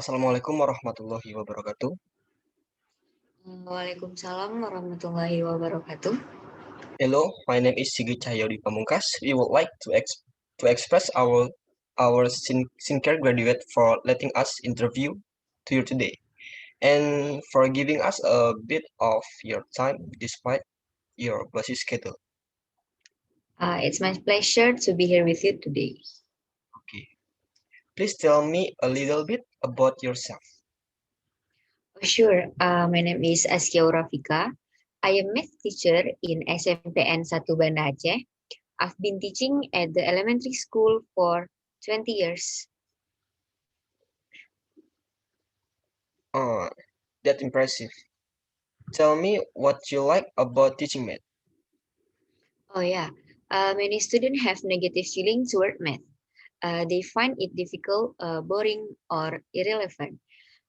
Assalamualaikum warahmatullahi wabarakatuh. Waalaikumsalam warahmatullahi wabarakatuh. Hello, my name is Sigit Cahyadi Pamungkas. We would like to express our sincere gratitude for letting us interview to you today and for giving us a bit of your time despite your busy schedule. It's my pleasure to be here with you today. Okay, please tell me a little bit about yourself. Sure, my name is Askia Rafika. I am math teacher in SMPN 1 Banda Aceh. I've been teaching at the elementary school for 20 years. Oh, that's impressive. Tell me what you like about teaching math. Oh yeah, many students have negative feeling toward math. They find it difficult, boring, or irrelevant.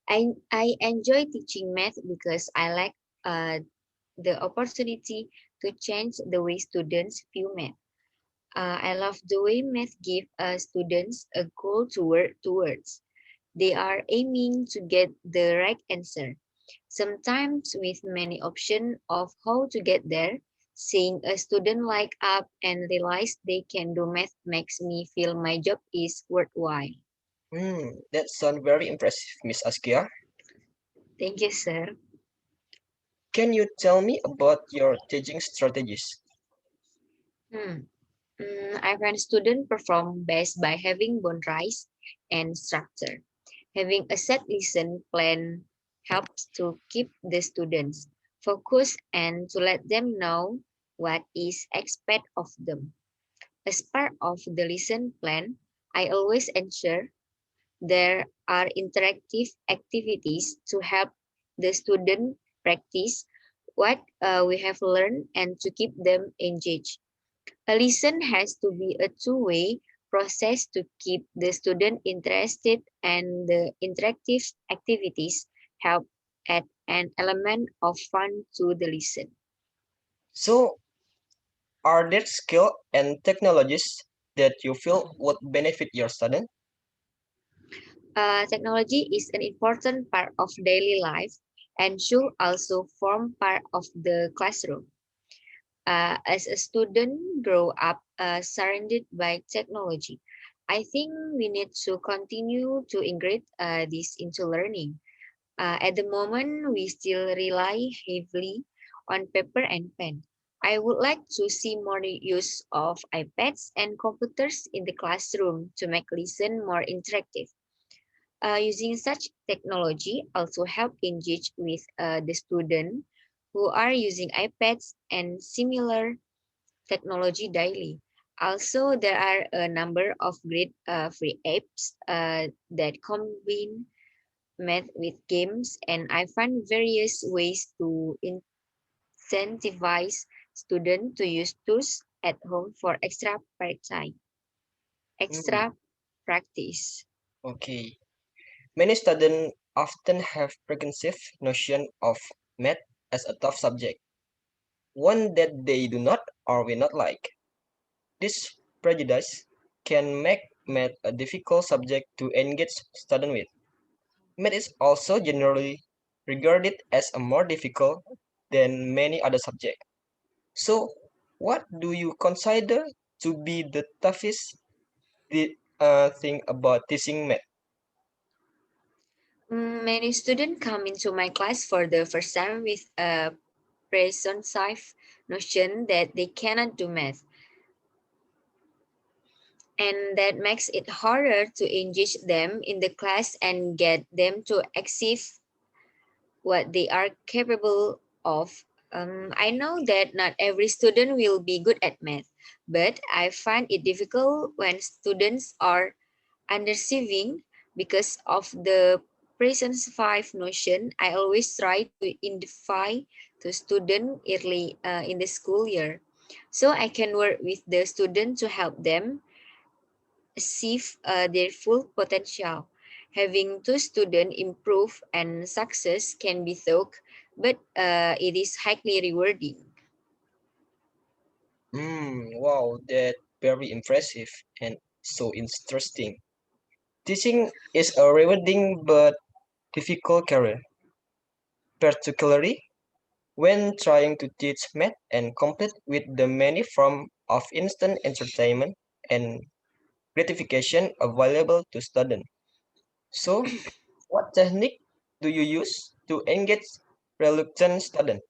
I enjoy teaching math because I like uh, the opportunity to change the way students view math. I love the way math give students a goal to work towards. They are aiming to get the right answer. Sometimes with many options of how to get there, seeing a student like up and realize they can do math makes me feel my job is worthwhile. That sounds very impressive, Miss Askia. Thank you, sir. Can you tell me about your teaching strategies? Hmm. I find students perform best by having boundaries and structure. Having a set lesson plan helps to keep the students focused and to let them know what is expected of them. As part of the lesson plan, I always ensure there are interactive activities to help the student practice what we have learned and to keep them engaged. A lesson has to be a two-way process to keep the student interested, and the interactive activities help add an element of fun to the lesson. So, are there skills and technologies that you feel would benefit your student? Technology is an important part of daily life and should also form part of the classroom. As a student grow up surrounded by technology, I think we need to continue to integrate this into learning. At the moment, we still rely heavily on paper and pen. I would like to see more use of iPads and computers in the classroom to make lesson more interactive. Using such technology also help engage with the student who are using iPads and similar technology daily. Also, there are a number of great free apps that combine math with games, and I find various ways to incentivize students to use tools at home for Hmm, extra practice. okay. Many students often have preconceived notion of math as a tough subject, one that they do not or will not like. This prejudice can make math a difficult subject to engage students with. Math is also generally regarded as a more difficult than many other subjects. So, what do you consider to be the toughest thing about teaching math? Many students come into my class for the first time with a preconceived notion that they cannot do math, and that makes it harder to engage them in the class and get them to achieve what they are capable of. I know that not every student will be good at math, but I find it difficult when students are underachieving because of the presence five notion. I always try to identify the student early in the school year, so I can work with the student to help them achieve their full potential. Having two students improve and success can be thought, but it is highly rewarding. Wow, that very impressive and so interesting. Teaching is a rewarding but difficult career, particularly when trying to teach math and compete with the many forms of instant entertainment and gratification available to students. So, what technique do you use to engage reluctant students?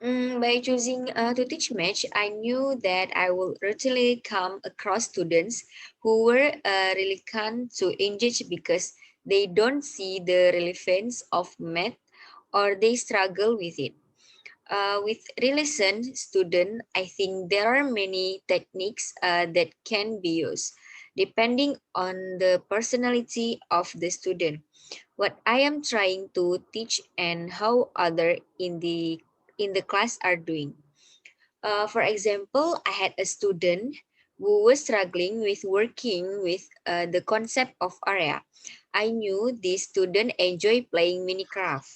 By choosing to teach match, I knew that I would routinely come across students who were reluctant to engage because they don't see the relevance of math or they struggle with it. With relation student, I think there are many techniques that can be used depending on the personality of the student, what I am trying to teach, and how other in the class are doing. For example, I had a student who was struggling with working with the concept of area. I knew this student enjoy playing Minecraft,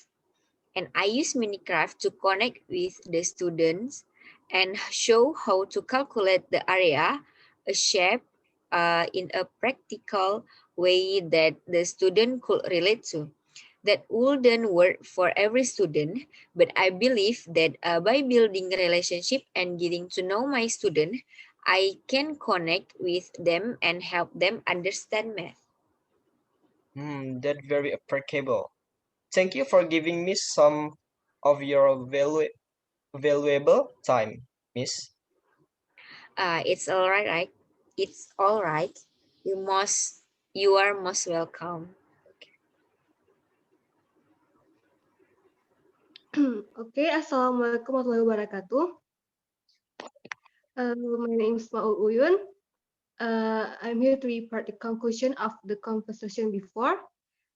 and I use Minecraft to connect with the students and show how to calculate the area, a shape, in a practical way that the student could relate to. That wouldn't work for every student, but I believe that by building a relationship and getting to know my student, I can connect with them and help them understand math. That very applicable. Thank you for giving me some of your valuable time, Miss. It's all right, right? It's all right. You must, you are most welcome. Oke, Assalamualaikum warahmatullahi wabarakatuh. My name is Maul Uyun. I'm here to report the conclusion of the conversation before.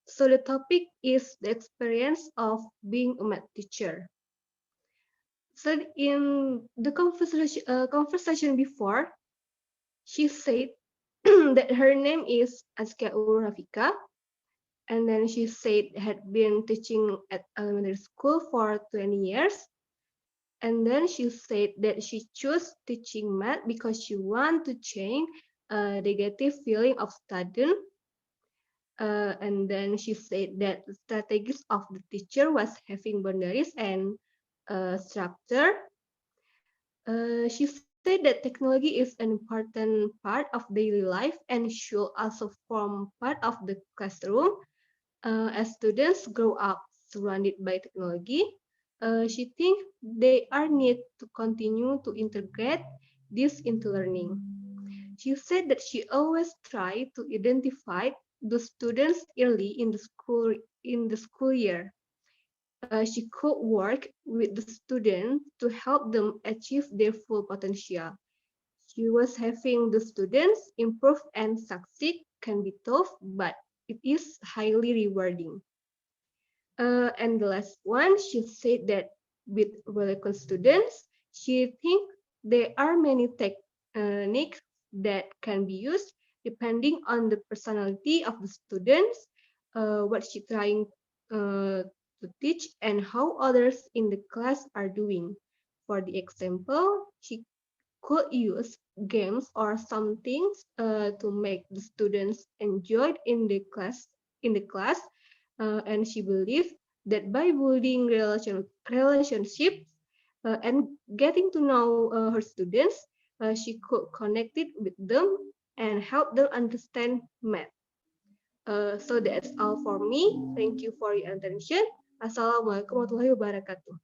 So the topic is the experience of being a math teacher. So in the conversation before, she said that her name is Askia Rafika, and then she said had been teaching at elementary school for 20 years. And then she said that she chose teaching math because she want to change a negative feeling of studying. And then she said that the strategies of the teacher was having boundaries and structure. She said that technology is an important part of daily life and should also form part of the classroom. As students grow up surrounded by technology, she thinks they are need to continue to integrate this into learning. She said that she always try to identify the students early in the school year. She could work with the students to help them achieve their full potential. She was having the students improve and succeed can be tough, but it is highly rewarding. And the last one, she said that with Welcome students, she think there are many techniques that can be used depending on the personality of the students, what she trying to teach, and how others in the class are doing. For the example, she could use games or some things to make the students enjoy in the class, and she believed that by building relationships and getting to know her students, she could connect it with them and help them understand math. So that's all for me. Thank you for your attention. Assalamualaikum warahmatullahi wabarakatuh.